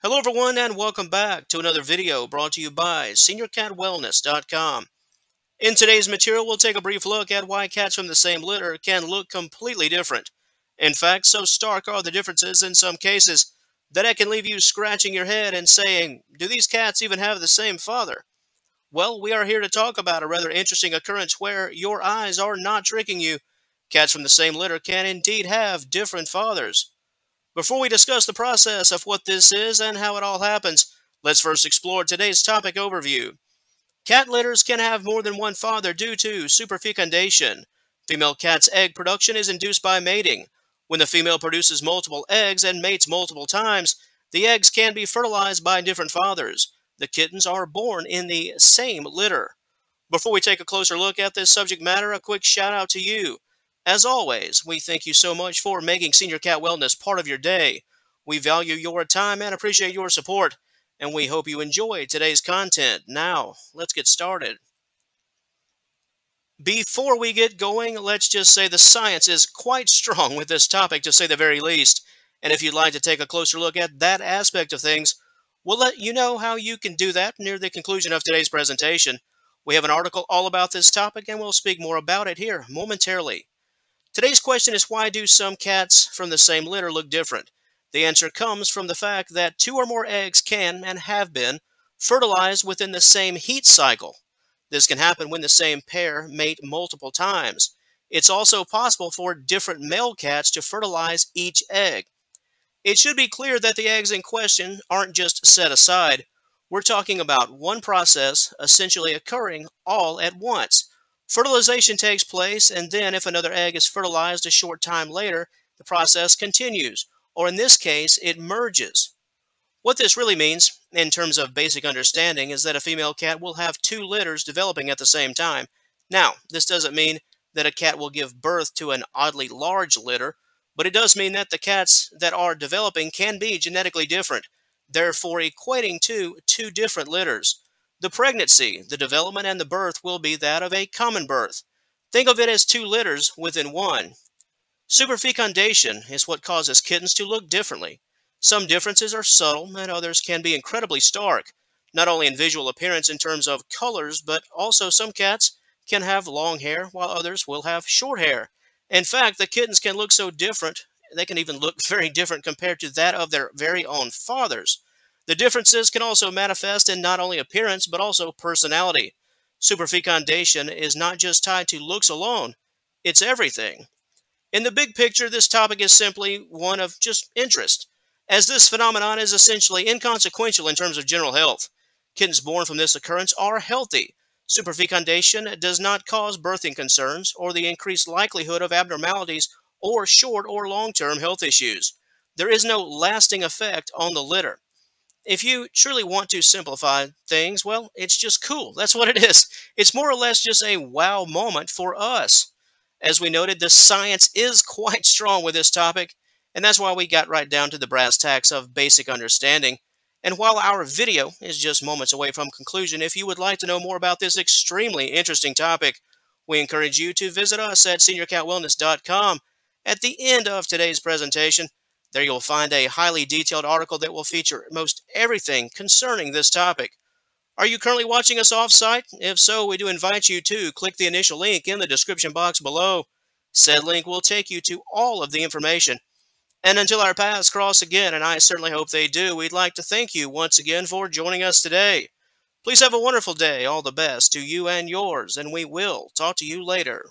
Hello everyone and welcome back to another video brought to you by SeniorCatWellness.com. In today's material, we'll take a brief look at why cats from the same litter can look completely different. In fact, so stark are the differences in some cases that it can leave you scratching your head and saying, do these cats even have the same father? Well, we are here to talk about a rather interesting occurrence where your eyes are not tricking you. Cats from the same litter can indeed have different fathers. Before we discuss the process of what this is and how it all happens, let's first explore today's topic overview. Cat litters can have more than one father due to superfecundation. Female cat's egg production is induced by mating. When the female produces multiple eggs and mates multiple times, the eggs can be fertilized by different fathers. The kittens are born in the same litter. Before we take a closer look at this subject matter, a quick shout out to you. As always, we thank you so much for making Senior Cat Wellness part of your day. We value your time and appreciate your support, and we hope you enjoy today's content. Now, let's get started. Before we get going, let's just say the science is quite strong with this topic, to say the very least. And if you'd like to take a closer look at that aspect of things, we'll let you know how you can do that near the conclusion of today's presentation. We have an article all about this topic, and we'll speak more about it here momentarily. Today's question is, why do some cats from the same litter look different? The answer comes from the fact that two or more eggs can, and have been, fertilized within the same heat cycle. This can happen when the same pair mate multiple times. It's also possible for different male cats to fertilize each egg. It should be clear that the eggs in question aren't just set aside. We're talking about one process essentially occurring all at once. Fertilization takes place, and then if another egg is fertilized a short time later, the process continues, or in this case, it merges. What this really means, in terms of basic understanding, is that a female cat will have two litters developing at the same time. Now, this doesn't mean that a cat will give birth to an oddly large litter, but it does mean that the cats that are developing can be genetically different, therefore equating to two different litters. The pregnancy, the development, and the birth will be that of a common birth. Think of it as two litters within one. Superfecundation is what causes kittens to look differently. Some differences are subtle, and others can be incredibly stark, not only in visual appearance in terms of colors, but also some cats can have long hair, while others will have short hair. In fact, the kittens can look so different, they can even look very different compared to that of their very own fathers. The differences can also manifest in not only appearance, but also personality. Superfecundation is not just tied to looks alone, it's everything. In the big picture, this topic is simply one of just interest, as this phenomenon is essentially inconsequential in terms of general health. Kittens born from this occurrence are healthy. Superfecundation does not cause birthing concerns or the increased likelihood of abnormalities or short or long-term health issues. There is no lasting effect on the litter. If you truly want to simplify things, well, it's just cool. That's what it is. It's more or less just a wow moment for us. As we noted, the science is quite strong with this topic, and that's why we got right down to the brass tacks of basic understanding. And while our video is just moments away from conclusion, if you would like to know more about this extremely interesting topic, we encourage you to visit us at SeniorCatWellness.com. At the end of today's presentation, there you'll find a highly detailed article that will feature most everything concerning this topic. Are you currently watching us off-site? If so, we do invite you to click the initial link in the description box below. Said link will take you to all of the information. And until our paths cross again, and I certainly hope they do, we'd like to thank you once again for joining us today. Please have a wonderful day. All the best to you and yours, and we will talk to you later.